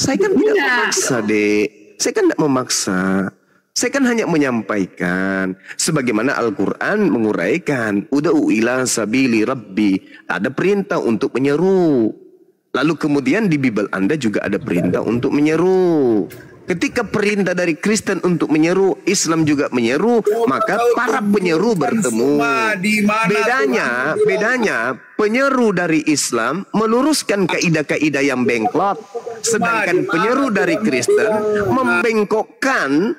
Saya kan tidak memaksa, Dek. Saya kan tidak memaksa. Saya kan hanya menyampaikan sebagaimana Al-Quran menguraikan, ud'u ila sabili rabbi, ada perintah untuk menyeru. Lalu kemudian di Bible Anda juga ada perintah untuk menyeru. Ketika perintah dari Kristen untuk menyeru, Islam juga menyeru, maka para penyeru bertemu. Bedanya penyeru dari Islam meluruskan kaidah-kaidah yang bengkok, sedangkan penyeru dari Kristen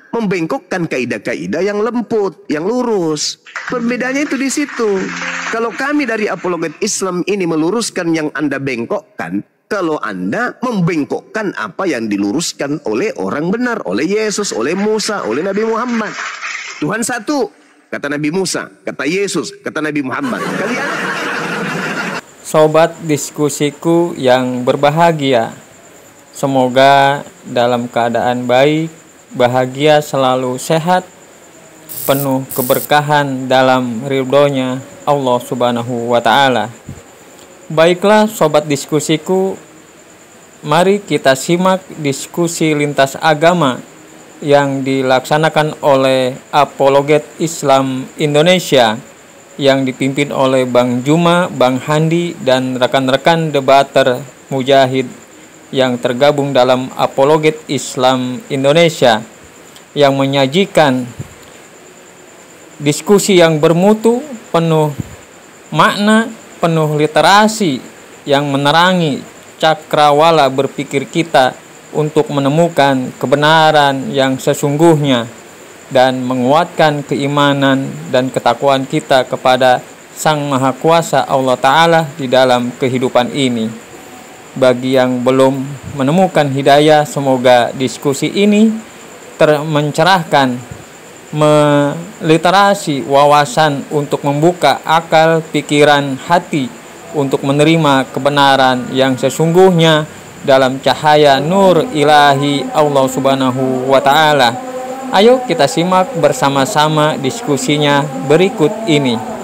membengkokkan kaidah-kaidah yang lembut, yang lurus. Perbedaannya itu di situ. Kalau kami dari apologet Islam ini meluruskan yang Anda bengkokkan, kalau Anda membengkokkan apa yang diluruskan oleh orang benar, oleh Yesus, oleh Musa, oleh Nabi Muhammad. Tuhan satu, kata Nabi Musa, kata Yesus, kata Nabi Muhammad. Kalian? Sobat diskusiku yang berbahagia, semoga dalam keadaan baik, bahagia, selalu sehat, penuh keberkahan dalam ridhonya Allah Subhanahu wa Ta'ala. Baiklah sobat diskusiku, mari kita simak diskusi lintas agama yang dilaksanakan oleh Apologet Islam Indonesia yang dipimpin oleh Bang Juma, Bang Handi, dan rekan-rekan debater mujahid yang tergabung dalam Apologet Islam Indonesia yang menyajikan diskusi yang bermutu, penuh makna, penuh literasi yang menerangi cakrawala berpikir kita untuk menemukan kebenaran yang sesungguhnya dan menguatkan keimanan dan ketakwaan kita kepada Sang Maha Kuasa Allah Ta'ala di dalam kehidupan ini. Bagi yang belum menemukan hidayah, semoga diskusi ini mencerahkan, meliterasi wawasan untuk membuka akal, pikiran, hati untuk menerima kebenaran yang sesungguhnya dalam cahaya nur ilahi Allah Subhanahu wa Ta'ala. Ayo kita simak bersama-sama diskusinya berikut ini.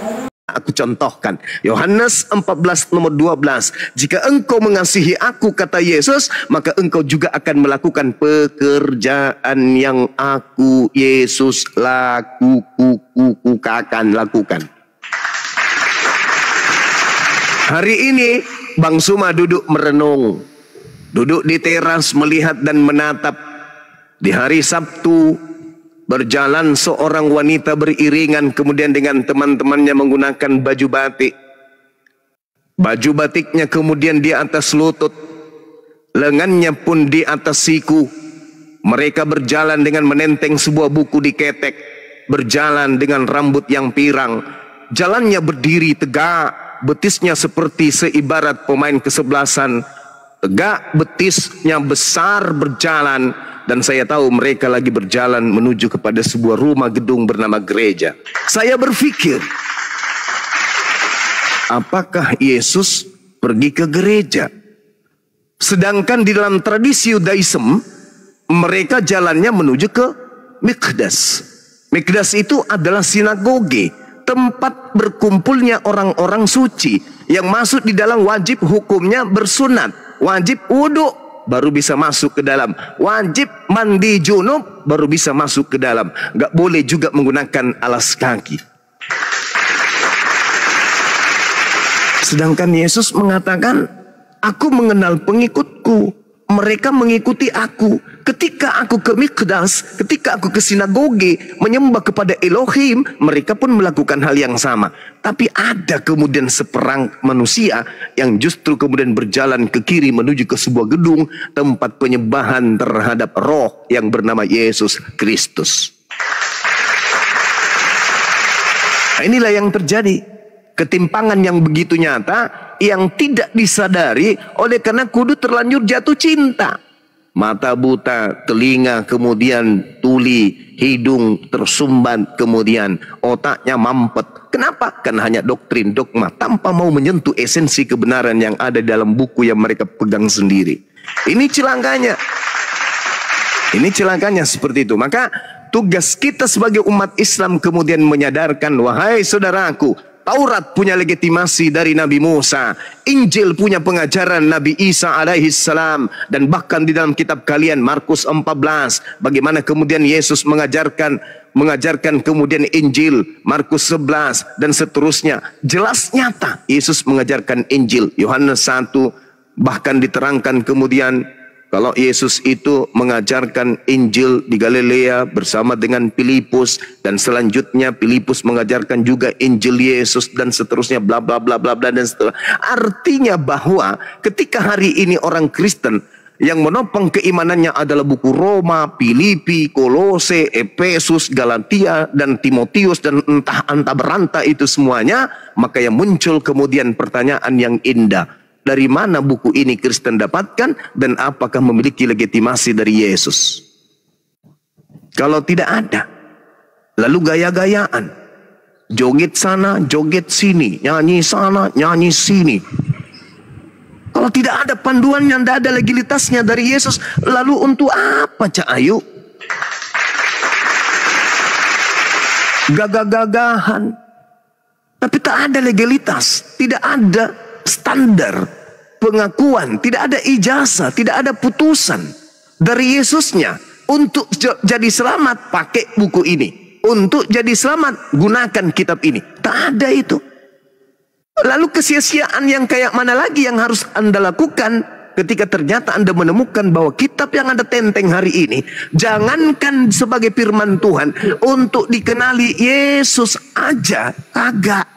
Aku contohkan Yohanes 14 nomor 12. Jika engkau mengasihi aku, kata Yesus, maka engkau juga akan melakukan pekerjaan yang aku Yesus akan lakukan. Hari ini Bang Suma duduk merenung, duduk di teras melihat dan menatap. Di hari Sabtu berjalan seorang wanita beriringan kemudian dengan teman-temannya menggunakan baju batik. Baju batiknya kemudian di atas lutut, lengannya pun di atas siku. Mereka berjalan dengan menenteng sebuah buku di ketek, berjalan dengan rambut yang pirang. Jalannya berdiri tegak, betisnya seperti seibarat pemain kesebelasan. Tegak, betisnya besar berjalan. Dan saya tahu mereka lagi berjalan menuju kepada sebuah rumah gedung bernama gereja. Saya berpikir, apakah Yesus pergi ke gereja? Sedangkan di dalam tradisi Yudaism, mereka jalannya menuju ke Mikdas. Mikdas itu adalah sinagoge, tempat berkumpulnya orang-orang suci. Yang masuk di dalam wajib hukumnya bersunat, wajib wudhu baru bisa masuk ke dalam, wajib mandi junub baru bisa masuk ke dalam. Gak boleh juga menggunakan alas kaki. Sedangkan Yesus mengatakan, aku mengenal pengikutku, mereka mengikuti aku. Ketika aku ke Mikdas, ketika aku ke sinagoge menyembah kepada Elohim, mereka pun melakukan hal yang sama. Tapi ada kemudian seperang manusia yang justru kemudian berjalan ke kiri menuju ke sebuah gedung tempat penyembahan terhadap roh yang bernama Yesus Kristus. Nah, inilah yang terjadi. Ketimpangan yang begitu nyata yang tidak disadari oleh karena kudu terlanjur jatuh cinta. Mata buta, telinga kemudian tuli, hidung tersumbat, kemudian otaknya mampet. Kenapa? Karena hanya doktrin, dogma, tanpa mau menyentuh esensi kebenaran yang ada dalam buku yang mereka pegang sendiri. Ini celakanya. Ini celakanya seperti itu. Maka tugas kita sebagai umat Islam kemudian menyadarkan, wahai saudaraku, Taurat punya legitimasi dari Nabi Musa, Injil punya pengajaran Nabi Isa alaihi salam, dan bahkan di dalam kitab kalian Markus 14 bagaimana kemudian Yesus mengajarkan kemudian Injil, Markus 11 dan seterusnya. Jelas nyata Yesus mengajarkan Injil. Yohanes 1 bahkan diterangkan kemudian kalau Yesus itu mengajarkan Injil di Galilea bersama dengan Filipus, dan selanjutnya Filipus mengajarkan juga Injil Yesus dan seterusnya, bla bla bla bla bla dan seterusnya. Artinya bahwa ketika hari ini orang Kristen yang menopang keimanannya adalah buku Roma, Filipi, Kolose, Efesus, Galatia dan Timotius dan entah beranta itu semuanya, maka yang muncul kemudian pertanyaan yang indah. Dari mana buku ini Kristen dapatkan dan apakah memiliki legitimasi dari Yesus? Kalau tidak ada, lalu gaya-gayaan, joget sana, joget sini, nyanyi sana, nyanyi sini. Kalau tidak ada panduannya, tidak ada legalitasnya dari Yesus, lalu untuk apa Cak Ayu? Gagah-gagahan, tapi tak ada legalitas, tidak ada standar pengakuan, tidak ada ijazah, tidak ada putusan dari Yesusnya. Untuk jadi selamat pakai buku ini, untuk jadi selamat gunakan kitab ini. Tak ada itu. Lalu kesia-siaan yang kayak mana lagi yang harus Anda lakukan ketika ternyata Anda menemukan bahwa kitab yang Anda tenteng hari ini, jangankan sebagai firman Tuhan, untuk dikenali Yesus aja kagak.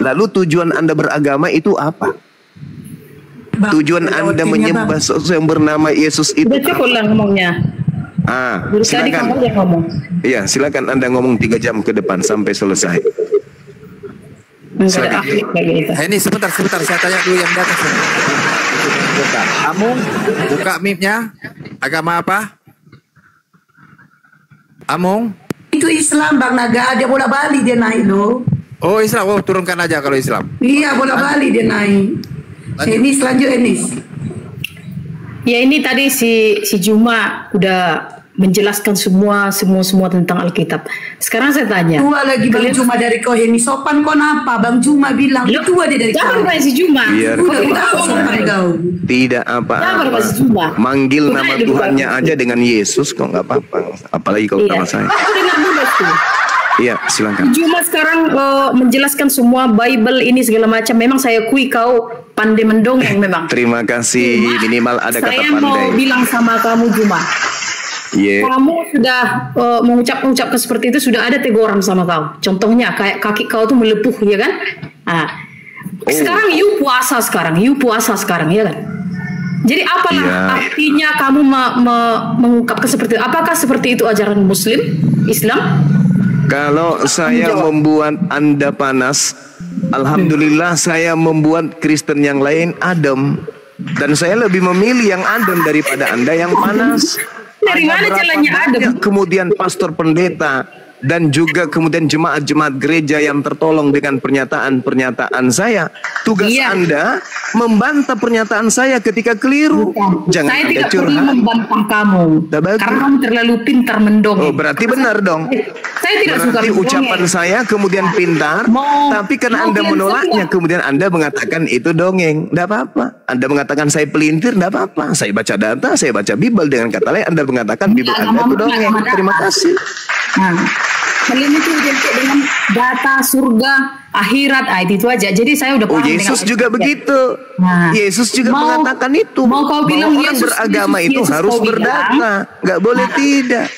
Lalu tujuan Anda beragama itu apa? Tujuan Anda menyembah sesuatu yang bernama Yesus itu. Udah cukup lah ngomongnya. Silakan. Iya, silakan Anda ngomong 3 jam ke depan sampai selesai. Silakan. Ini sebentar, saya tanya dulu yang di atas. Amung, buka mic-nya. Agama apa? Amung? Itu Islam Bang Naga, dia bola bali dia naik loh. Oh Islam, turunkan aja kalau Islam. Iya, bola bali dia naik. Enis lanjut Enis. Ya ini tadi si Juma udah menjelaskan semua tentang Alkitab. Sekarang saya tanya. Tua lagi Bang Juma dari kau ini sopan kau apa? Bang Juma bilang tua dia dari kau. Jangan bermain si Juma. Tidak apa-apa. Manggil nama Tuhannya aja dengan Yesus kok nggak apa-apa. Apalagi kalau nama saya. Aku dengar dulu tuh. Iya, silakan. Juma sekarang menjelaskan semua Bible ini segala macam. Memang saya akui kau pandai mendongeng memang. Terima kasih. Juma, minimal ada kata pandai. Saya mau bilang sama kamu Juma. Kamu sudah mengucapkan seperti itu, sudah ada teguran sama kau. Contohnya kayak kaki kau tuh melepuh, ya kan? Sekarang you puasa sekarang, ya kan? Jadi apalah artinya kamu mengungkapkan seperti itu? Apakah seperti itu ajaran Muslim, Islam? Kalau saya membuat Anda panas, alhamdulillah saya membuat Kristen yang lain adem. Dan saya lebih memilih yang adem daripada Anda yang panas. Dari mana jalannya adem? Kemudian pastor pendeta dan juga kemudian jemaat-jemaat gereja yang tertolong dengan pernyataan-pernyataan saya. Tugas Anda membantah pernyataan saya ketika keliru. Jangan saya tidak perlu membantah kamu. Karena kamu terlalu pintar mendongeng. Oh, berarti benar dong. Saya tidak suka ucapan saya kemudian pintar, tapi karena Anda menolaknya, kemudian Anda mengatakan itu dongeng. Tidak apa-apa. Anda mengatakan saya pelintir, tidak apa-apa. Saya baca data, saya baca Bible. Dengan kata lain, Anda mengatakan Bible Anda itu dongeng. Terima kasih. Kalian itu identik dengan data, surga, akhirat, itu aja. Jadi saya udah paham. Yesus juga begitu. Yesus juga mengatakan itu. Mau kau bilang orang beragama itu harus berdata, nggak boleh tidak.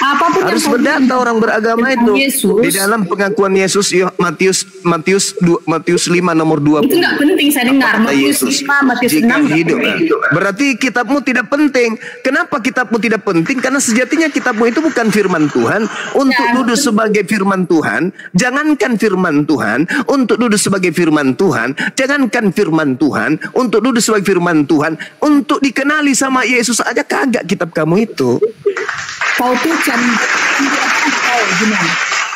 Apapun harus berdata orang beragama itu. Di dalam pengakuan Yesus Matius 5 nomor 20. Itu nggak penting saya dengar. Matius 5, Matius 6 hidup. Berarti kitabmu tidak penting. Kenapa kitabmu tidak penting? Karena sejatinya kitabmu itu bukan firman Tuhan untuk duduk sebagai firman Tuhan. Jangankan firman Tuhan untuk duduk sebagai firman Tuhan. Jangankan firman Tuhan untuk duduk sebagai firman Tuhan. Untuk dikenali sama Yesus aja kagak kitab kamu itu. Kau tuh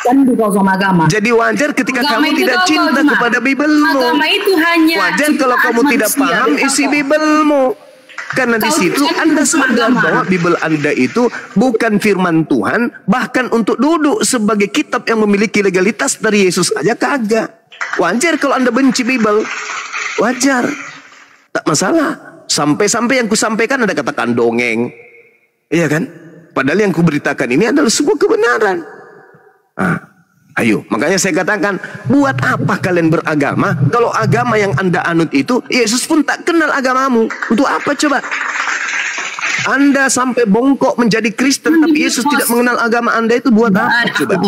candu kau sama agama. Jadi wajar ketika kamu tidak cinta kepada Biblemu. Agama itu hanya wajar kalau kamu tidak paham isi Biblemu. Karena di situ Anda sadar bahwa Bible Anda itu bukan firman Tuhan, bahkan untuk duduk sebagai kitab yang memiliki legalitas dari Yesus aja kagak. Wajar kalau Anda benci Bible. Wajar. Tak masalah. Sampai-sampai yang kusampaikan Anda katakan dongeng. Iya kan? Padahal yang kuberitakan ini adalah sebuah kebenaran. Ayo, makanya saya katakan, buat apa kalian beragama? Kalau agama yang Anda anut itu, Yesus pun tak kenal agamamu. Untuk apa coba? Anda sampai bongkok menjadi Kristen, tapi Yesus tidak mengenal agama Anda, itu buat apa coba?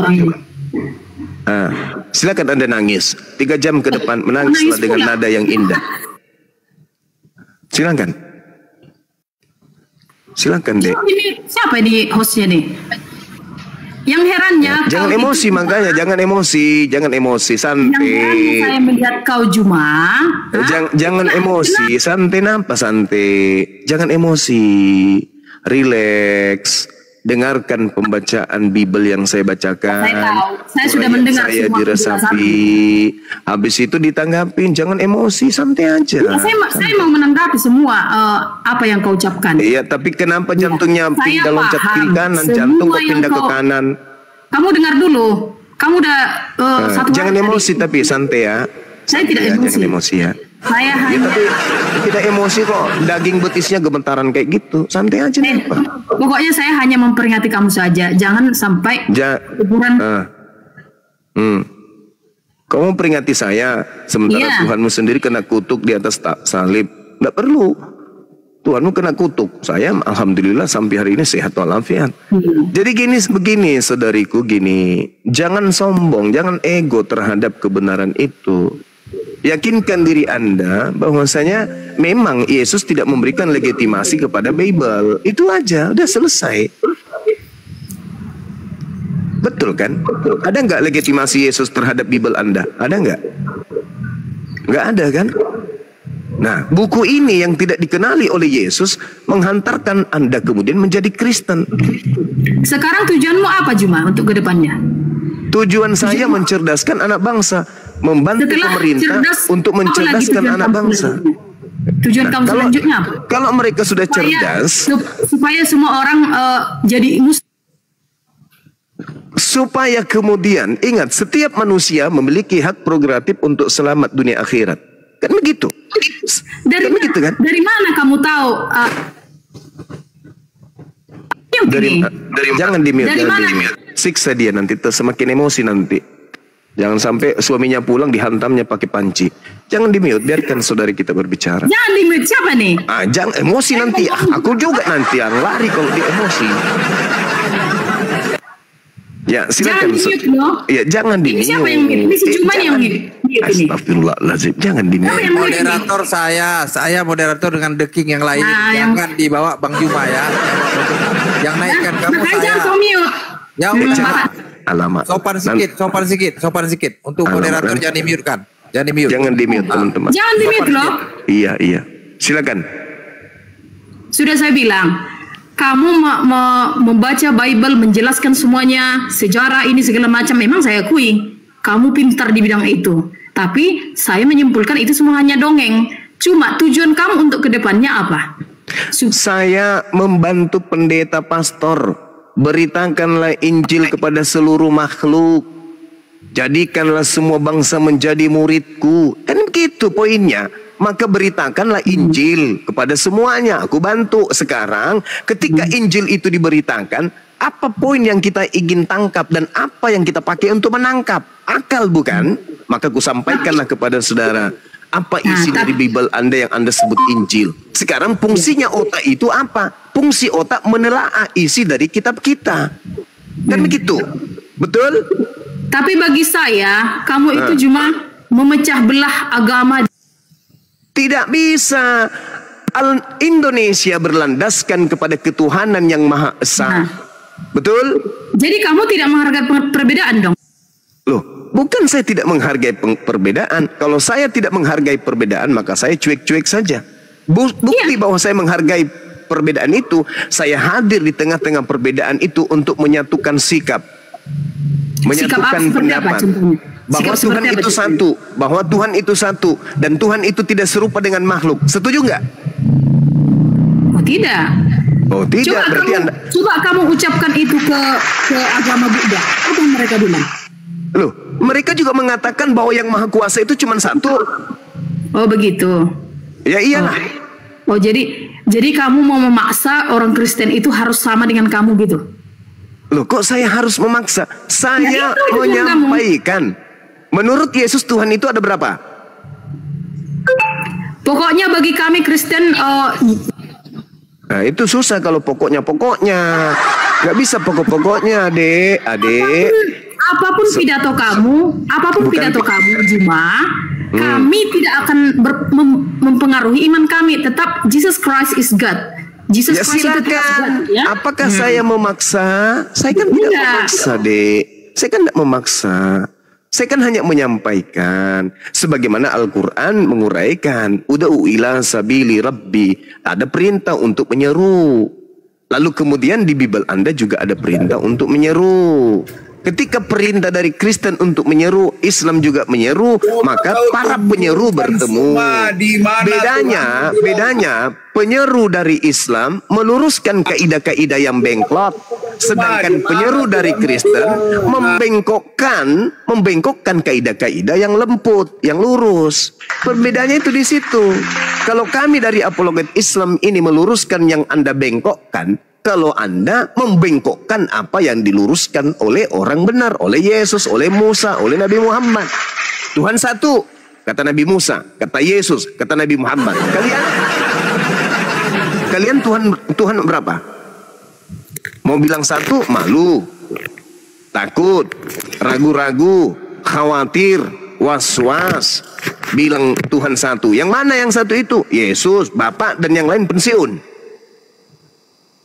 Silakan Anda nangis 3 jam ke depan, menangislah dengan nada yang indah. Silakan. Silakan deh. Ini siapa di hostnya nih? Yang herannya jangan emosi itu, makanya jangan emosi, santai. Yang herannya saya melihat kau Juma. Jangan emosi, santai napa santai. Jangan emosi, relax. Dengarkan pembacaan Bible yang saya bacakan. Saya tahu, saya sudah mendengar saya semua diresapi. Habis itu ditanggapin, jangan emosi, santai aja. Ya, saya mau menanggapi semua apa yang kau ucapkan. Iya, tapi kenapa jantungnya pindah loncat kiri kanan, jantung kok pindah ke kanan? Kamu dengar dulu, kamu udah jangan emosi tapi santai ya. Saya tidak emosi. Jangan emosi ya. Saya hanya... tapi tidak emosi kok, daging betisnya gemetaran kayak gitu, santai aja. Pokoknya saya hanya memperingati kamu saja, jangan sampai kuburan. Kamu peringati saya, sementara Tuhanmu sendiri kena kutuk di atas salib. Tidak perlu. Tuhanmu kena kutuk, saya alhamdulillah sampai hari ini sehat walafiat. Jadi begini saudariku, jangan sombong, jangan ego terhadap kebenaran itu. Yakinkan diri Anda bahwasanya memang Yesus tidak memberikan legitimasi kepada Bible. Itu aja, udah selesai. Betul kan? Ada nggak legitimasi Yesus terhadap Bible Anda? Ada nggak? Nggak ada kan? Nah, buku ini yang tidak dikenali oleh Yesus menghantarkan Anda kemudian menjadi Kristen. Sekarang tujuanmu apa Juma untuk kedepannya? Tujuan saya mencerdaskan anak bangsa, membantu pemerintah untuk mencerdaskan anak bangsa. Tujuan kamu selanjutnya apa? Kalau mereka sudah cerdas, supaya semua orang jadi supaya kemudian ingat, setiap manusia memiliki hak prerogatif untuk selamat dunia akhirat. Kan begitu? Dari mana kamu tahu? Jangan di-mute. Siksa dia nanti, semakin emosi nanti. Jangan sampai suaminya pulang dihantamnya pakai panci. Jangan di-mute, biarkan saudari kita berbicara. Jangan di-mute, siapa nih? Jangan emosi nanti. Aku juga nanti yang lari kalau di emosi. Ya, silakan. Jangan di-mute. Siapa yang mute? Ini si Juma yang mute. Astagfirullahaladzim, jangan di-mute. Moderator saya moderator dengan The King yang lain. Jangan dibawa Bang Juma ya. Yang naikkan kamu saya. Jangan mute. Ya udah. Alamat. Sopan sedikit. Untuk moderator jangan di-mute kan. Jangan di-mute teman-teman. Jangan di-mute loh. Iya. Silakan. Sudah saya bilang, kamu membaca Bible, menjelaskan semuanya, sejarah ini segala macam, memang saya akui. Kamu pintar di bidang itu. Tapi saya menyimpulkan itu semua hanya dongeng. Cuma tujuan kamu untuk kedepannya apa? Saya membantu pendeta pastor. Beritakanlah Injil kepada seluruh makhluk. Jadikanlah semua bangsa menjadi muridku. Kan begitu poinnya. Maka beritakanlah Injil kepada semuanya. Aku bantu. Sekarang ketika Injil itu diberitakan, apa poin yang kita ingin tangkap dan apa yang kita pakai untuk menangkap? Akal bukan? Maka ku sampaikanlah kepada saudara, apa isi dari Bible Anda yang Anda sebut Injil. Sekarang fungsinya otak itu apa? Fungsi otak menelaah isi dari kitab kita. Kan begitu? Betul? Tapi bagi saya, kamu itu cuma memecah belah agama. Tidak bisa. Indonesia berlandaskan kepada ketuhanan yang Maha Esa. Betul? Jadi kamu tidak menghargai perbedaan dong? Loh, bukan saya tidak menghargai perbedaan. Kalau saya tidak menghargai perbedaan, maka saya cuek-cuek saja. Bukti bahwa saya menghargai perbedaan itu, saya hadir di tengah-tengah perbedaan itu untuk menyatukan sikap. Menyatukan pendapat. Bahwa Tuhan itu satu. Bahwa Tuhan itu satu. Dan Tuhan itu tidak serupa dengan makhluk. Setuju nggak? Tidak. Oh tidak, Coba kamu ucapkan itu ke agama Buddha. Apa yang mereka bilang? Loh, mereka juga mengatakan bahwa yang maha kuasa itu cuma satu. Oh begitu. Ya iyalah. Oh jadi kamu mau memaksa orang Kristen itu harus sama dengan kamu gitu? Loh, kok saya harus memaksa? Saya menyampaikan. Menurut Yesus Tuhan itu ada berapa? Pokoknya bagi kami Kristen. Nah itu susah kalau pokoknya. Nggak bisa pokoknya, adik. Apapun pidato kamu, Juma, kami tidak akan mempengaruhi iman kami. Tetap Jesus Christ is God. Jesus Christ itu God, ya? Apakah saya memaksa? Saya kan tidak memaksa, Dek. Saya kan tidak memaksa. Saya kan hanya menyampaikan sebagaimana Al-Quran menguraikan, ud'u ila sabili rabbi, ada perintah untuk menyeru. Lalu kemudian di Bible Anda juga ada perintah untuk menyeru. Ketika perintah dari Kristen untuk menyeru, Islam juga menyeru, maka para penyeru bertemu. Bedanya penyeru dari Islam meluruskan kaidah-kaidah yang bengkok, sedangkan penyeru dari Kristen membengkokkan kaidah-kaidah yang lembut, yang lurus. Perbedaannya itu di situ. Kalau kami dari apologet Islam ini meluruskan yang Anda bengkokkan, kalau Anda membengkokkan apa yang diluruskan oleh orang benar, oleh Yesus, oleh Musa, oleh Nabi Muhammad. Tuhan satu, kata Nabi Musa, kata Yesus, kata Nabi Muhammad. Kalian Tuhan berapa? Mau bilang satu, malu, takut, ragu-ragu, khawatir, was-was. Bilang Tuhan satu. Yang mana yang satu itu? Yesus, Bapak, dan yang lain pensiun.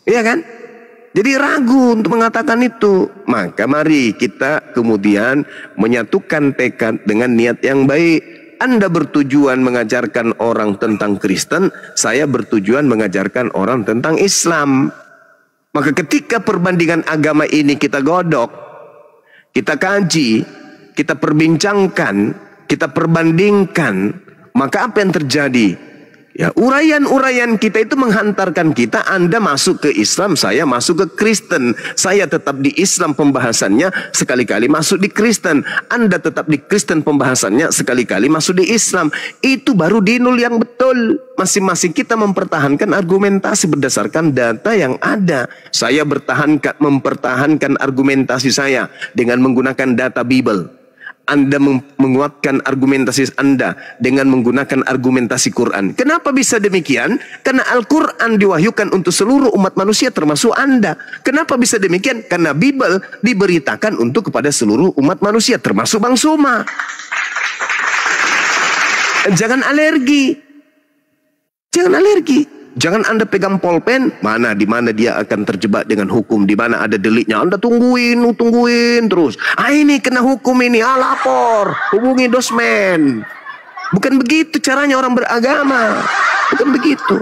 Iya kan? Jadi ragu untuk mengatakan itu. Maka mari kita kemudian menyatukan tekad dengan niat yang baik. Anda bertujuan mengajarkan orang tentang Kristen, saya bertujuan mengajarkan orang tentang Islam. Maka ketika perbandingan agama ini kita godok, kita kaji, kita perbincangkan, kita perbandingkan, maka apa yang terjadi? Ya, uraian-uraian kita itu menghantarkan kita, Anda masuk ke Islam, saya masuk ke Kristen. Saya tetap di Islam pembahasannya, sekali-kali masuk di Kristen. Anda tetap di Kristen pembahasannya, sekali-kali masuk di Islam. Itu baru dinul yang betul. Masing-masing kita mempertahankan argumentasi berdasarkan data yang ada. Saya mempertahankan argumentasi saya dengan menggunakan data Bible. Anda menguatkan argumentasi Anda dengan menggunakan argumentasi Quran. Kenapa bisa demikian? Karena Al-Quran diwahyukan untuk seluruh umat manusia termasuk Anda. Kenapa bisa demikian? Karena Bible diberitakan untuk kepada seluruh umat manusia termasuk Bang Suma. Jangan alergi. Jangan alergi. Jangan Anda pegang polpen, di mana dia akan terjebak dengan hukum, di mana ada deliknya. Anda tungguin terus. Ini kena hukum ini, lapor, hubungi dosmen. Bukan begitu caranya orang beragama. Bukan begitu.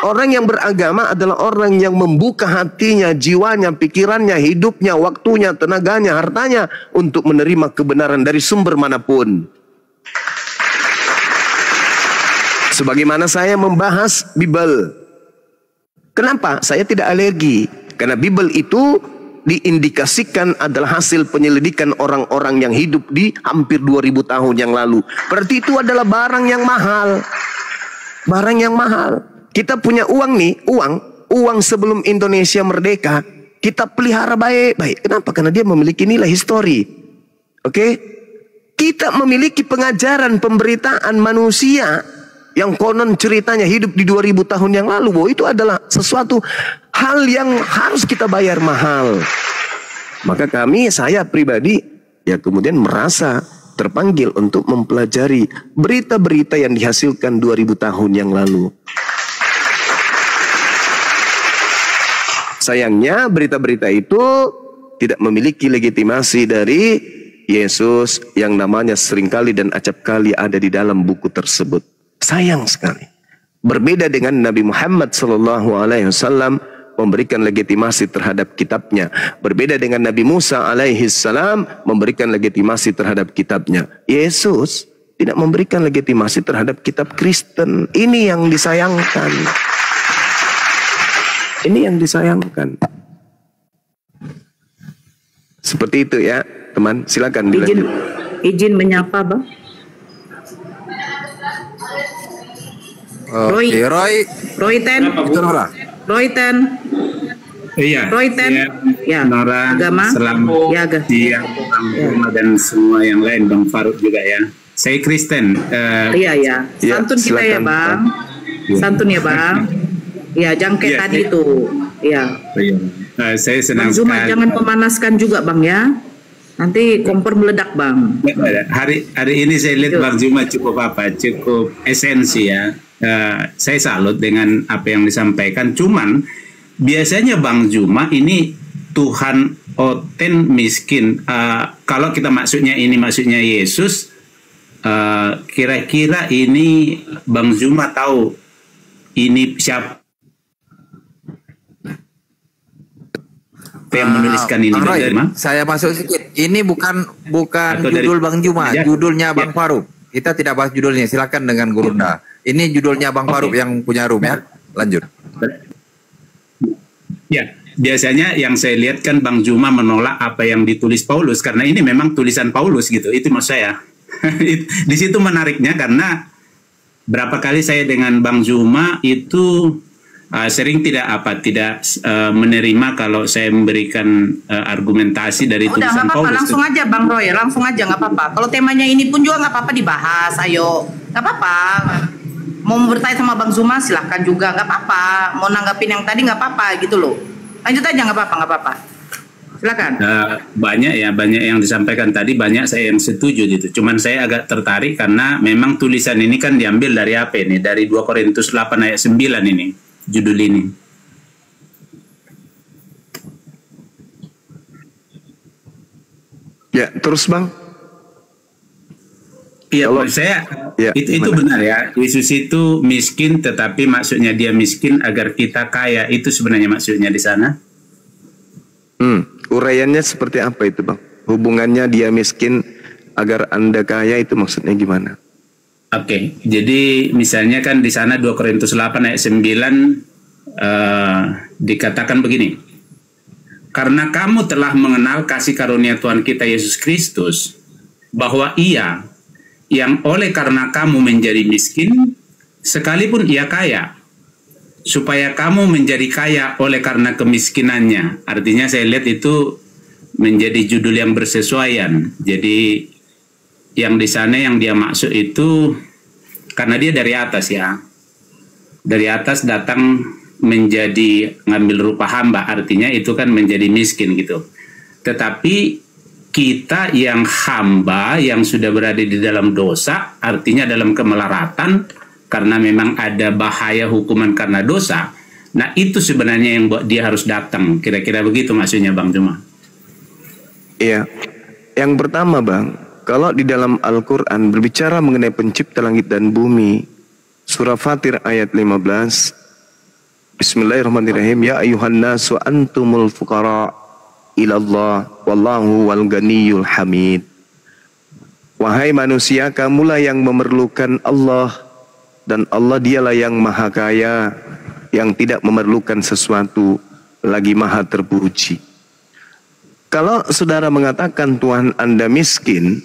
Orang yang beragama adalah orang yang membuka hatinya, jiwanya, pikirannya, hidupnya, waktunya, tenaganya, hartanya untuk menerima kebenaran dari sumber manapun. Sebagaimana saya membahas Bible. Kenapa? Saya tidak alergi. Karena Bible itu diindikasikan adalah hasil penyelidikan orang-orang yang hidup di hampir 2000 tahun yang lalu. Berarti itu adalah barang yang mahal. Barang yang mahal. Kita punya uang nih, uang sebelum Indonesia merdeka, kita pelihara baik-baik. Kenapa? Karena dia memiliki nilai histori. Oke? Kita memiliki pengajaran pemberitaan manusia yang konon ceritanya hidup di 2000 tahun yang lalu, bahwa itu adalah sesuatu hal yang harus kita bayar mahal. Maka saya pribadi ya kemudian merasa terpanggil untuk mempelajari berita-berita yang dihasilkan 2000 tahun yang lalu. Sayangnya berita-berita itu tidak memiliki legitimasi dari Yesus yang namanya seringkali dan acapkali ada di dalam buku tersebut. Sayang sekali. Berbeda dengan Nabi Muhammad SAW memberikan legitimasi terhadap kitabnya. Berbeda dengan Nabi Musa alaihissalam memberikan legitimasi terhadap kitabnya. Yesus tidak memberikan legitimasi terhadap kitab Kristen. Ini yang disayangkan. Ini yang disayangkan. Seperti itu ya, teman. Silakan dilanjut. Izin menyapa, Bang. Roy Ten. Iya. Roy Ten. Ya. Nora, Agama. Selamat siang, Bang Juma dan semua yang lain, Bang Faruk juga ya. Saya Kristen. Iya. Santun kita ya, Bang. Santun ya, Bang. Ya, jangan kayak tadi itu. Iya. Saya senang Bang Juma, sekali. jangan memanaskan juga, Bang ya. Nanti kompor meledak, Bang. Hari ini saya lihat Bang Juma cukup esensi ya. Saya salut dengan apa yang disampaikan. Cuman biasanya Bang Juma ini Tuhan oten miskin. Kalau kita maksudnya Yesus, kira-kira ini Bang Juma tahu ini siapa yang menuliskan ini? Bang Roy, saya masuk sedikit. Ini bukan judul Bang Juma, judulnya Bang Faruk. Kita tidak bahas judulnya. Silakan dengan Gurunda. Ini judulnya Bang Faruk yang punya room ya. Lanjut. Ya, biasanya yang saya lihat kan Bang Juma menolak apa yang ditulis Paulus karena ini memang tulisan Paulus gitu. Itu maksud saya. Di situ menariknya karena berapa kali saya dengan Bang Juma itu sering tidak menerima kalau saya memberikan argumentasi dari tulisan Paulus. Udah, langsung aja Bang Roy, langsung aja, nggak apa-apa. Kalau temanya ini pun juga nggak apa-apa dibahas, ayo, nggak apa-apa. Mau bertanya sama Bang Juma silahkan juga, nggak apa-apa. Mau nanggapin yang tadi nggak apa-apa gitu loh. Lanjut aja, nggak apa-apa. Silakan. Banyak yang disampaikan tadi, banyak saya yang setuju gitu. Cuman saya agak tertarik karena memang tulisan ini kan diambil dari apa ini? Dari 2 Korintus 8 ayat 9 ini. Judul ini. Ya, terus Bang. Iya, saya itu benar ya. Yesus itu miskin, tetapi maksudnya dia miskin agar kita kaya. Itu sebenarnya maksudnya di sana. Uraiannya seperti apa itu Bang? Hubungannya dia miskin agar Anda kaya itu maksudnya gimana? Oke, jadi misalnya kan di sana 2 Korintus 8 ayat 9 dikatakan begini. Karena kamu telah mengenal kasih karunia Tuhan kita Yesus Kristus, bahwa Ia yang oleh karena kamu menjadi miskin, sekalipun Ia kaya, supaya kamu menjadi kaya oleh karena kemiskinannya. Artinya saya lihat itu menjadi judul yang bersesuaian. Jadi yang di sana yang dia maksud itu karena dia dari atas ya. Dari atas datang menjadi ngambil rupa hamba, artinya itu kan menjadi miskin gitu. Tetapi kita yang hamba yang sudah berada di dalam dosa, artinya dalam kemelaratan karena memang ada bahaya hukuman karena dosa. Nah, itu sebenarnya yang buat dia harus datang. Kira-kira begitu maksudnya Bang Juma. Iya. Yang pertama Bang, kalau di dalam Al-Quran berbicara mengenai pencipta langit dan bumi, surah Fatir ayat 15, Bismillahirrahmanirrahim, ya ayuhan nasu antumul fuqara ilallah wallahu wal ganiyul hamid. Wahai manusia, kamulah yang memerlukan Allah, dan Allah dialah yang maha kaya, yang tidak memerlukan sesuatu, lagi maha terpuji. Kalau saudara mengatakan Tuhan Anda miskin,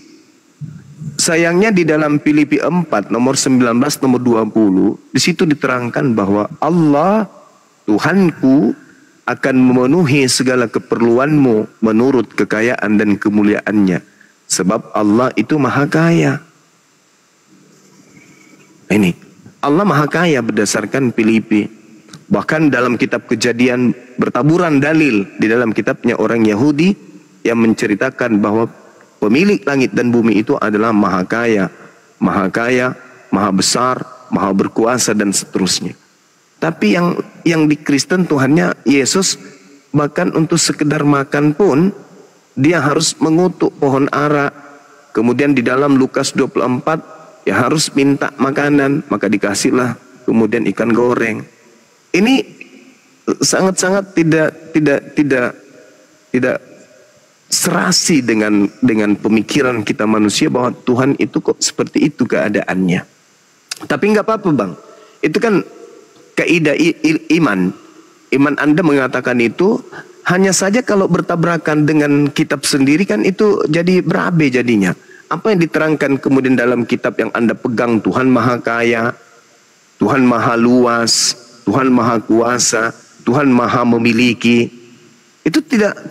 sayangnya di dalam Filipi 4 nomor 19 nomor 20 di situ diterangkan bahwa Allah Tuhanku akan memenuhi segala keperluanmu menurut kekayaan dan kemuliaannya, sebab Allah itu maha kaya. Ini Allah maha kaya berdasarkan Filipi. Bahkan dalam kitab Kejadian bertaburan dalil di dalam kitabnya orang Yahudi yang menceritakan bahwa pemilik langit dan bumi itu adalah maha kaya, maha besar, maha berkuasa dan seterusnya. Tapi yang di Kristen Tuhannya Yesus bahkan untuk sekedar makan pun dia harus mengutuk pohon ara. Kemudian di dalam Lukas 24 ya harus minta makanan, maka dikasihlah kemudian ikan goreng. Ini sangat-sangat tidak serasi dengan pemikiran kita manusia bahwa Tuhan itu kok seperti itu keadaannya. Tapi nggak apa-apa Bang, itu kan kaidah iman. iman Anda mengatakan itu, hanya saja kalau bertabrakan dengan kitab sendiri kan itu jadi berabe jadinya. Apa yang diterangkan kemudian dalam kitab yang Anda pegang, Tuhan Maha Kaya, Tuhan Maha Luas, Tuhan Maha Kuasa, Tuhan Maha Memiliki, itu tidak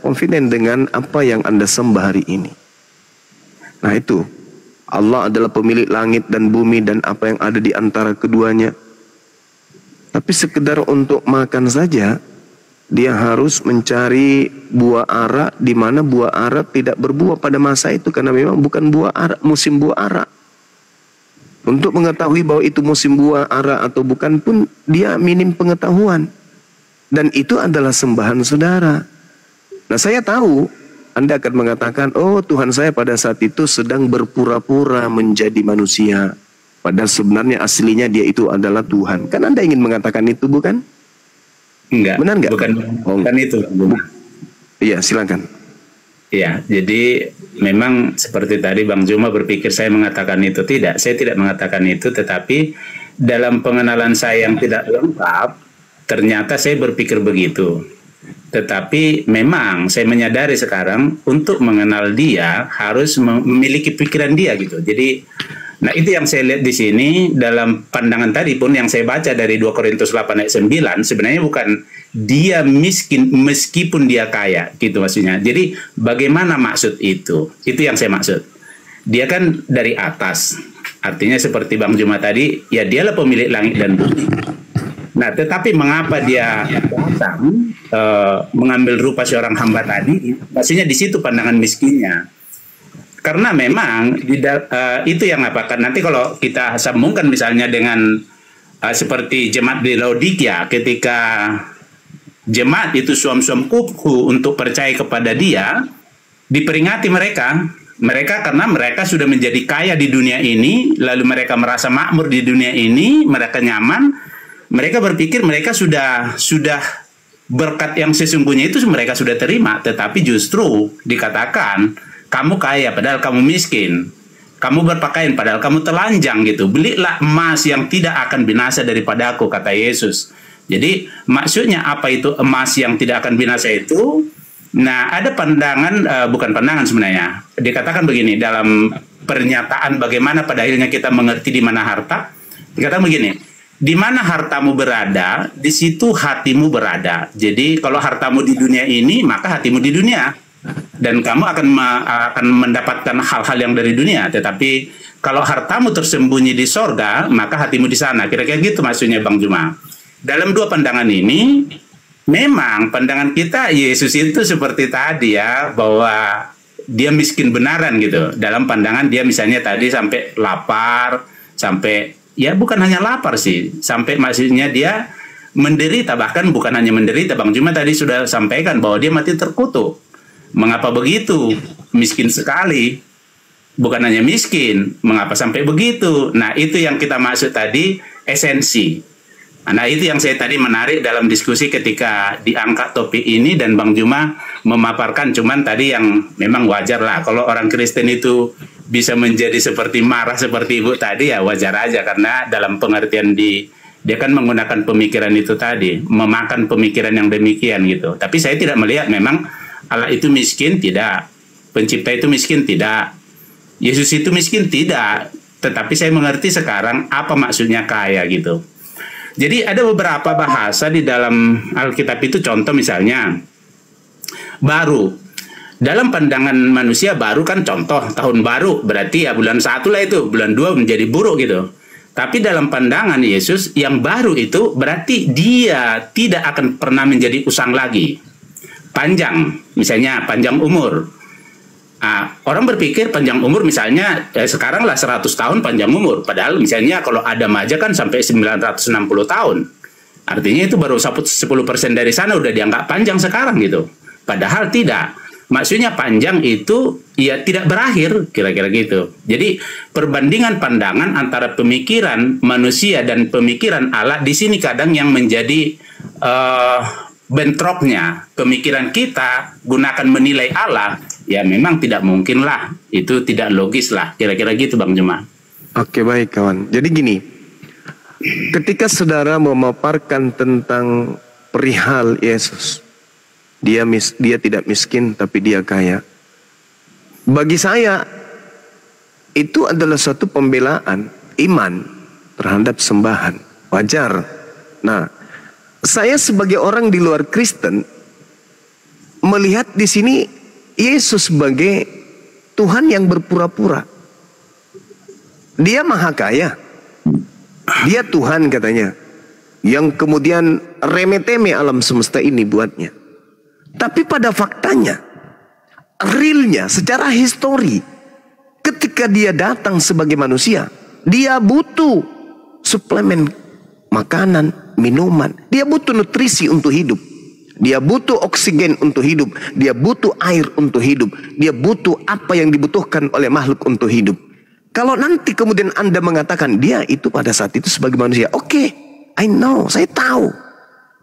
confident dengan apa yang Anda sembah hari ini. Nah itu, Allah adalah pemilik langit dan bumi dan apa yang ada di antara keduanya. Tapi sekedar untuk makan saja, dia harus mencari buah ara, di mana buah ara tidak berbuah pada masa itu karena memang bukan buah ara, musim buah ara. Untuk mengetahui bahwa itu musim buah ara atau bukan pun dia minim pengetahuan. Dan itu adalah sembahan saudara. Nah saya tahu Anda akan mengatakan, oh Tuhan saya pada saat itu sedang berpura-pura menjadi manusia. Padahal sebenarnya aslinya dia itu adalah Tuhan. Kan Anda ingin mengatakan itu, bukan? Enggak. Benar enggak? Bukan itu. Iya, silakan. Iya, jadi memang seperti tadi Bang Juma berpikir saya mengatakan itu. Tidak, saya tidak mengatakan itu. Tetapi dalam pengenalan saya yang tidak lengkap, ternyata saya berpikir begitu. Tetapi memang saya menyadari sekarang untuk mengenal dia harus memiliki pikiran dia gitu. Jadi nah itu yang saya lihat di sini dalam pandangan tadi pun yang saya baca dari 2 Korintus 8 ayat 9 sebenarnya bukan dia miskin meskipun dia kaya gitu maksudnya. Jadi bagaimana maksud itu? Itu yang saya maksud. Dia kan dari atas. Artinya seperti Bang Juma tadi, ya dialah pemilik langit dan bumi. Nah, tetapi mengapa dia datang mengambil rupa seorang hamba tadi? Maksudnya di situ pandangan miskinnya. Karena memang itu yang kan nanti kalau kita sambungkan misalnya dengan seperti jemaat di Laodikia, ketika jemaat itu suam-suam kuku untuk percaya kepada dia, diperingati mereka karena mereka sudah menjadi kaya di dunia ini, lalu mereka merasa makmur di dunia ini, mereka nyaman, mereka berpikir mereka sudah berkat yang sesungguhnya itu mereka sudah terima, tetapi justru dikatakan kamu kaya padahal kamu miskin. Kamu berpakaian padahal kamu telanjang gitu. Belilah emas yang tidak akan binasa daripada aku, kata Yesus. Jadi maksudnya apa itu emas yang tidak akan binasa itu? Nah ada pandangan, bukan pandangan sebenarnya. Dikatakan begini dalam pernyataan bagaimana pada akhirnya kita mengerti di mana harta. Dikatakan begini, di mana hartamu berada, di situ hatimu berada. Jadi kalau hartamu di dunia ini, maka hatimu di dunia. Dan kamu akan mendapatkan hal-hal yang dari dunia. Tetapi kalau hartamu tersembunyi di sorga, maka hatimu di sana. Kira-kira gitu maksudnya Bang Juma. Dalam dua pandangan ini, memang pandangan kita Yesus itu seperti tadi ya, bahwa dia miskin benaran gitu. Dalam pandangan dia misalnya tadi sampai lapar, sampai ya bukan hanya lapar sih, sampai maksudnya dia menderita, bahkan bukan hanya menderita. Bang Juma tadi sudah sampaikan bahwa dia mati terkutuk. Mengapa begitu? Miskin sekali. Bukan hanya miskin, mengapa sampai begitu? Nah, itu yang kita maksud tadi esensi. Nah, itu yang saya tadi menarik dalam diskusi ketika diangkat topik ini dan Bang Juma memaparkan, cuman tadi yang memang wajar lah. Kalau orang Kristen itu bisa menjadi seperti marah seperti Ibu tadi ya wajar aja, karena dalam pengertian dia kan menggunakan pemikiran itu tadi, memakan pemikiran yang demikian gitu. Tapi saya tidak melihat memang Allah itu miskin, tidak. Pencipta itu miskin, tidak. Yesus itu miskin, tidak. Tetapi saya mengerti sekarang apa maksudnya kaya gitu. Jadi ada beberapa bahasa di dalam Alkitab itu, contoh misalnya baru. Dalam pandangan manusia baru kan contoh tahun baru, berarti ya bulan 1 lah itu, bulan 2 menjadi buruk gitu. Tapi dalam pandangan Yesus yang baru itu berarti dia tidak akan pernah menjadi usang lagi. Panjang, misalnya panjang umur. Orang berpikir panjang umur misalnya sekarang lah 100 tahun panjang umur. Padahal misalnya kalau Adam aja kan sampai 960 tahun. Artinya itu baru 10% dari sana udah dianggap panjang sekarang gitu. Padahal tidak. Maksudnya panjang itu ya tidak berakhir, kira-kira gitu. Jadi perbandingan pandangan antara pemikiran manusia dan pemikiran Allah di sini kadang yang menjadi bentroknya. Pemikiran kita gunakan menilai Allah, ya memang tidak mungkin lah, itu tidak logis lah, kira-kira gitu Bang Juma. Oke baik kawan, jadi gini, ketika saudara memaparkan tentang perihal Yesus, dia tidak miskin tapi dia kaya. Bagi saya itu adalah suatu pembelaan iman terhadap sembahan. Wajar. Nah, saya sebagai orang di luar Kristen melihat di sini Yesus sebagai Tuhan yang berpura-pura. Dia maha kaya. Dia Tuhan katanya, yang kemudian remeh-temeh alam semesta ini buatnya. Tapi pada faktanya, realnya, secara histori, ketika dia datang sebagai manusia, dia butuh suplemen makanan, minuman. Dia butuh nutrisi untuk hidup. Dia butuh oksigen untuk hidup. Dia butuh air untuk hidup. Dia butuh apa yang dibutuhkan oleh makhluk untuk hidup. Kalau nanti kemudian Anda mengatakan dia itu pada saat itu sebagai manusia, oke, I know, saya tahu.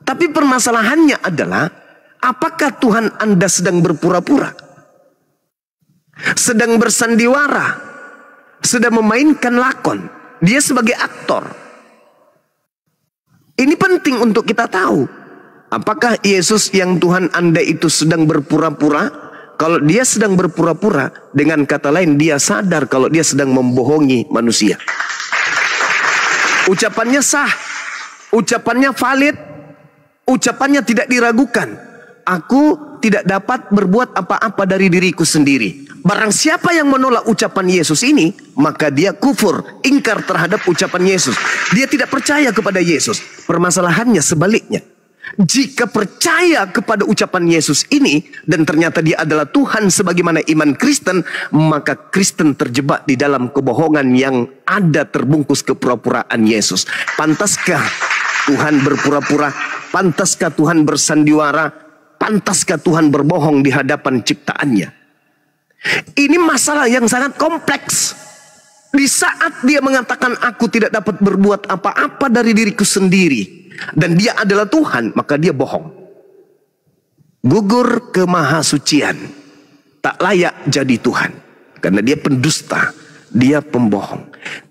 Tapi permasalahannya adalah, apakah Tuhan Anda sedang berpura-pura? Sedang bersandiwara? Sedang memainkan lakon? Dia sebagai aktor? Ini penting untuk kita tahu. Apakah Yesus yang Tuhan Anda itu sedang berpura-pura? Kalau dia sedang berpura-pura, dengan kata lain dia sadar kalau dia sedang membohongi manusia. Ucapannya sah, ucapannya valid, ucapannya tidak diragukan. Aku tidak dapat berbuat apa-apa dari diriku sendiri. Barang siapa yang menolak ucapan Yesus ini, maka dia kufur, ingkar terhadap ucapan Yesus. Dia tidak percaya kepada Yesus. Permasalahannya sebaliknya. Jika percaya kepada ucapan Yesus ini dan ternyata dia adalah Tuhan sebagaimana iman Kristen, maka Kristen terjebak di dalam kebohongan yang ada terbungkus kepura-puraan Yesus. Pantaskah Tuhan berpura-pura? Pantaskah Tuhan bersandiwara? Pantaskah Tuhan berbohong di hadapan ciptaannya? Ini masalah yang sangat kompleks. Di saat dia mengatakan aku tidak dapat berbuat apa-apa dari diriku sendiri, dan dia adalah Tuhan, maka dia bohong. Gugur kemahasucian, tak layak jadi Tuhan, karena dia pendusta, dia pembohong.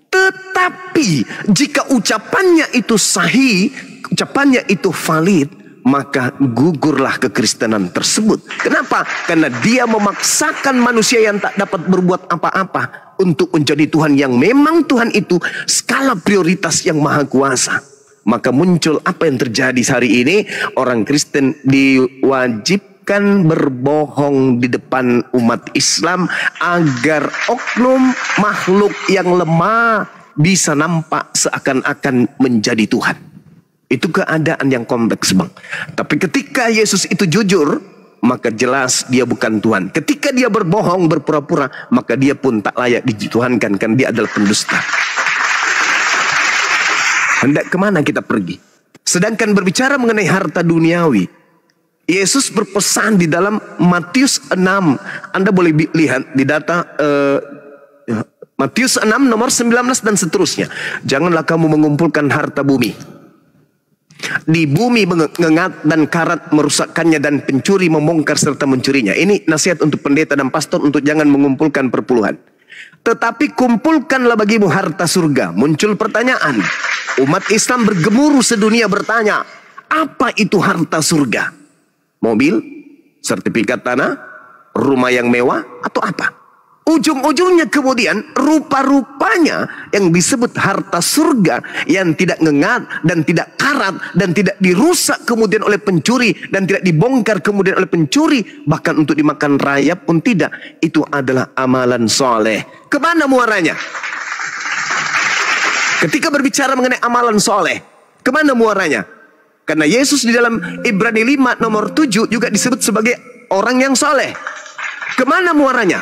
Tetapi jika ucapannya itu sahih, ucapannya itu valid, maka gugurlah kekristenan tersebut. Kenapa? Karena dia memaksakan manusia yang tak dapat berbuat apa-apa untuk menjadi Tuhan, yang memang Tuhan itu skala prioritas yang maha kuasa. Maka muncul apa yang terjadi hari ini. Orang Kristen diwajibkan berbohong di depan umat Islam agar oknum makhluk yang lemah bisa nampak seakan-akan menjadi Tuhan. Itu keadaan yang kompleks, Bang. Tapi ketika Yesus itu jujur, maka jelas dia bukan Tuhan. Ketika dia berbohong, berpura-pura, maka dia pun tak layak dituhankan, kan dia adalah pendusta. Hendak kemana kita pergi? Sedangkan berbicara mengenai harta duniawi, Yesus berpesan di dalam Matius 6. Anda boleh lihat di data Matius 6 nomor 19 dan seterusnya. Janganlah kamu mengumpulkan harta bumi. Di bumi mengengat dan karat merusakkannya, dan pencuri membongkar serta mencurinya. Ini nasihat untuk pendeta dan pastor untuk jangan mengumpulkan perpuluhan. Tetapi kumpulkanlah bagimu harta surga. Muncul pertanyaan. Umat Islam bergemuruh sedunia bertanya, apa itu harta surga? Mobil, sertifikat tanah, rumah yang mewah, atau apa? Ujung-ujungnya kemudian rupa-rupanya yang disebut harta surga yang tidak ngengat dan tidak karat dan tidak dirusak kemudian oleh pencuri dan tidak dibongkar kemudian oleh pencuri, bahkan untuk dimakan rayap pun tidak, itu adalah amalan soleh. Kemana muaranya? Ketika berbicara mengenai amalan soleh, kemana muaranya? Karena Yesus di dalam Ibrani 5 nomor 7 juga disebut sebagai orang yang soleh. Kemana muaranya?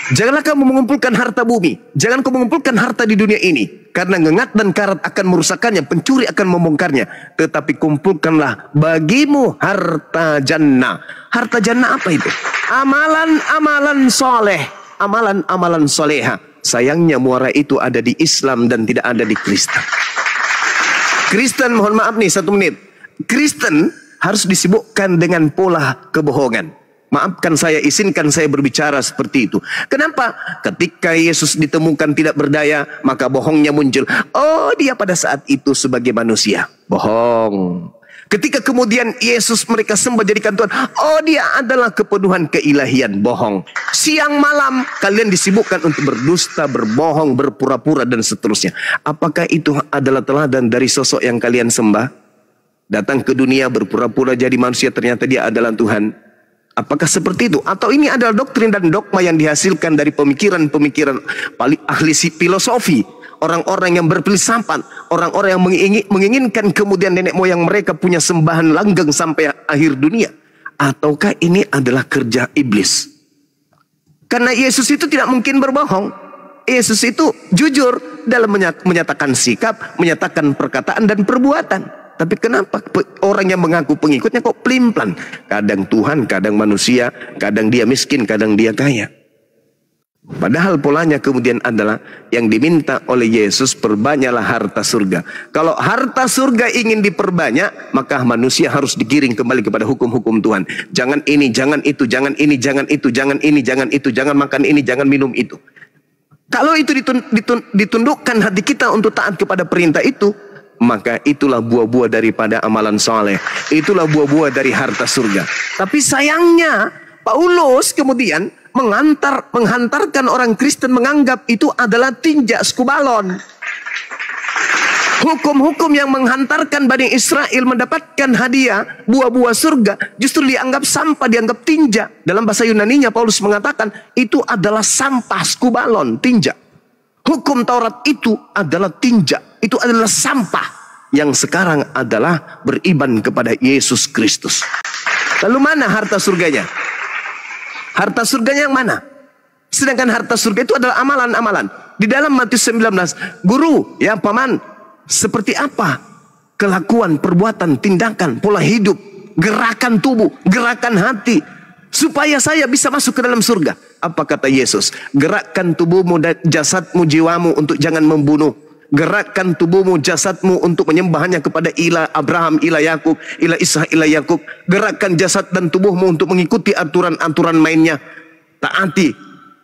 Janganlah kamu mengumpulkan harta bumi. Jangan kamu mengumpulkan harta di dunia ini, karena ngengat dan karat akan merusakkannya, pencuri akan membongkarnya. Tetapi kumpulkanlah bagimu harta jannah. Harta jannah apa itu? Amalan-amalan soleh, amalan-amalan soleha. Sayangnya muara itu ada di Islam dan tidak ada di Kristen. Kristen, mohon maaf nih 1 menit. Kristen harus disibukkan dengan pola kebohongan. Maafkan saya, izinkan saya berbicara seperti itu. Kenapa? Ketika Yesus ditemukan tidak berdaya, maka bohongnya muncul. Oh, dia pada saat itu sebagai manusia. Bohong. Ketika kemudian Yesus mereka sembah jadikan Tuhan, oh dia adalah kepenuhan keilahian. Bohong. Siang malam kalian disibukkan untuk berdusta, berbohong, berpura-pura dan seterusnya. Apakah itu adalah teladan dari sosok yang kalian sembah? Datang ke dunia berpura-pura jadi manusia, ternyata dia adalah Tuhan. Apakah seperti itu? Atau ini adalah doktrin dan dogma yang dihasilkan dari pemikiran-pemikiran ahli filosofi, orang-orang yang berfilsafat, orang-orang yang menginginkan kemudian nenek moyang mereka punya sembahan langgeng sampai akhir dunia? Ataukah ini adalah kerja iblis? Karena Yesus itu tidak mungkin berbohong. Yesus itu jujur dalam menyatakan sikap, menyatakan perkataan dan perbuatan. Tapi kenapa orang yang mengaku pengikutnya kok pelin-pelan? Kadang Tuhan, kadang manusia, kadang dia miskin, kadang dia kaya. Padahal polanya kemudian adalah yang diminta oleh Yesus, perbanyaklah harta surga. Kalau harta surga ingin diperbanyak, maka manusia harus digiring kembali kepada hukum-hukum Tuhan. Jangan ini, jangan itu, jangan ini, jangan itu, jangan ini, jangan itu, jangan makan ini, jangan minum itu. Kalau itu ditundukkan hati kita untuk taat kepada perintah itu, maka itulah buah-buah daripada amalan soleh. Itulah buah-buah dari harta surga. Tapi sayangnya Paulus kemudian menghantarkan orang Kristen menganggap itu adalah tinja skubalon. Hukum-hukum yang menghantarkan Bani Israel mendapatkan hadiah buah-buah surga justru dianggap sampah, dianggap tinja. Dalam bahasa Yunaninya Paulus mengatakan itu adalah sampah, skubalon, tinja. Hukum Taurat itu adalah tinja, itu adalah sampah yang sekarang adalah beriman kepada Yesus Kristus. Lalu mana harta surganya? Harta surganya yang mana? Sedangkan harta surga itu adalah amalan-amalan. Di dalam Matius 19, guru, ya paman, seperti apa kelakuan, perbuatan, tindakan, pola hidup, gerakan tubuh, gerakan hati, supaya saya bisa masuk ke dalam surga? Apa kata Yesus? Gerakkan tubuhmu dan jasadmu, jiwamu untuk jangan membunuh. Gerakkan tubuhmu, jasadmu untuk menyembahnya kepada ilah Abraham, ilah Yakub, ilah Ishak, ilah Yakub. Gerakkan jasad dan tubuhmu untuk mengikuti aturan-aturan mainnya. Taati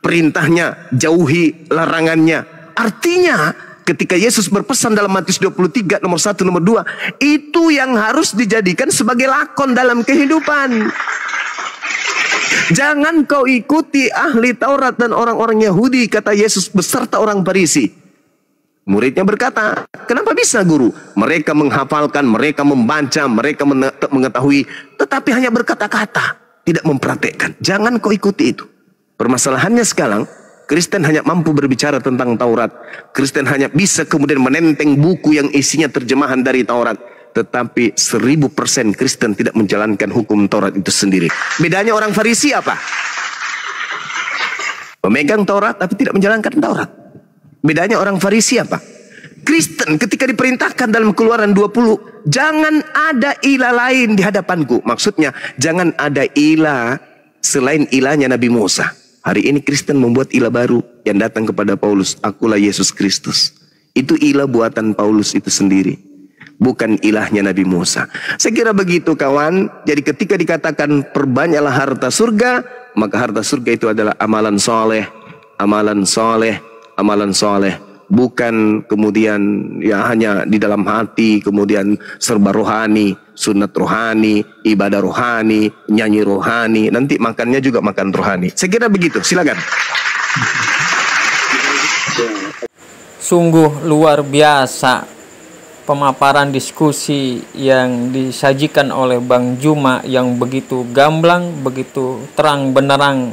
perintahnya, jauhi larangannya. Artinya ketika Yesus berpesan dalam Matius 23 nomor 1 nomor 2, itu yang harus dijadikan sebagai lakon dalam kehidupan. Jangan kau ikuti ahli Taurat dan orang-orang Yahudi, kata Yesus beserta orang Farisi. Muridnya berkata, kenapa bisa guru? Mereka menghafalkan, mereka membaca, mereka mengetahui, tetapi hanya berkata-kata, tidak mempraktekkan. Jangan kau ikuti itu. Permasalahannya sekarang, Kristen hanya mampu berbicara tentang Taurat. Kristen hanya bisa kemudian menenteng buku yang isinya terjemahan dari Taurat. Tetapi 1000% Kristen tidak menjalankan hukum Taurat itu sendiri. Bedanya orang Farisi apa? Memegang Taurat tapi tidak menjalankan Taurat. Bedanya orang Farisi apa? Kristen ketika diperintahkan dalam Keluaran 20, jangan ada ilah lain di hadapanku. Maksudnya jangan ada ilah selain ilahnya Nabi Musa. Hari ini Kristen membuat ilah baru yang datang kepada Paulus. Akulah Yesus Kristus. Itu ilah buatan Paulus itu sendiri, bukan ilahnya Nabi Musa. Saya kira begitu kawan. Jadi ketika dikatakan perbanyaklah harta surga, maka harta surga itu adalah amalan soleh, amalan soleh, amalan soleh. Bukan kemudian ya hanya di dalam hati, kemudian serba rohani, sunat rohani, ibadah rohani, nyanyi rohani, nanti makannya juga makan rohani. Saya kira begitu, silakan. Sungguh luar biasa pemaparan diskusi yang disajikan oleh Bang Juma yang begitu gamblang, begitu terang benderang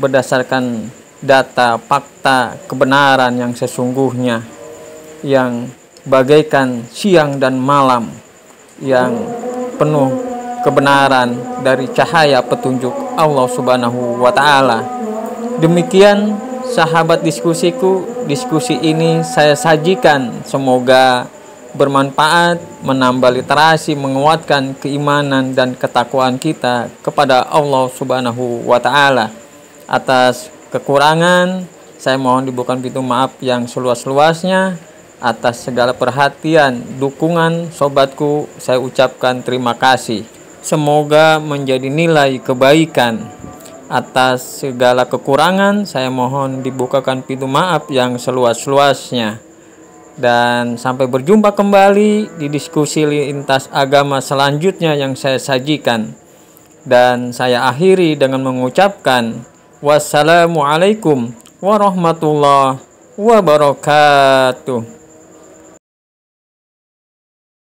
berdasarkan data, fakta, kebenaran yang sesungguhnya, yang bagaikan siang dan malam, yang penuh kebenaran dari cahaya petunjuk Allah Subhanahu wa Ta'ala. Demikian sahabat diskusiku, diskusi ini saya sajikan, semoga bermanfaat, menambah literasi, menguatkan keimanan dan ketakwaan kita kepada Allah Subhanahu wa Ta'ala. Atas kekurangan, saya mohon dibukakan pintu maaf yang seluas-luasnya. Atas segala perhatian, dukungan sobatku, saya ucapkan terima kasih. semoga menjadi nilai kebaikan. Atas segala kekurangan saya mohon dibukakan pintu maaf yang seluas-luasnya. Dan sampai berjumpa kembali di diskusi lintas agama selanjutnya yang saya sajikan. Dan saya akhiri dengan mengucapkan wassalamualaikum warahmatullahi wabarakatuh.